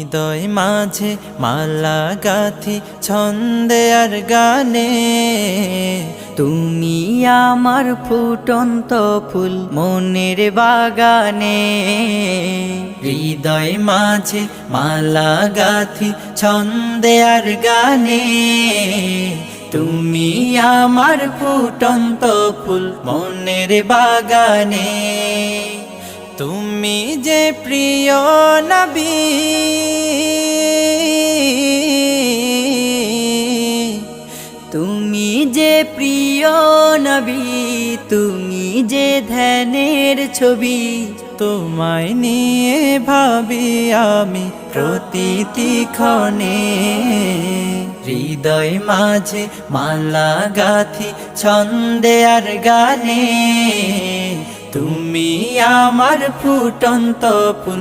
হৃদয় মাঝে মালা গাথি ছন্দে আর গানে, তুমি আমার ফুটন্ত ফুল মনের বাগানে। হৃদয় মাঝে মালা গাথি ছন্দে আর গানে, তুমি আমার ফুটন্ত ফুল মনের বাগানে। তুমি যে প্রিয় নবী, তুমি যে প্রিয় নবী, তুমি যে ধ্যানের ছবি। তোমায় নিয়ে ভাবি আমি প্রতিটি ক্ষণে। হৃদয় মাঝে মালা গাথি ছন্দে আর গানে, তুমি আমার ফুটন্ত ফুল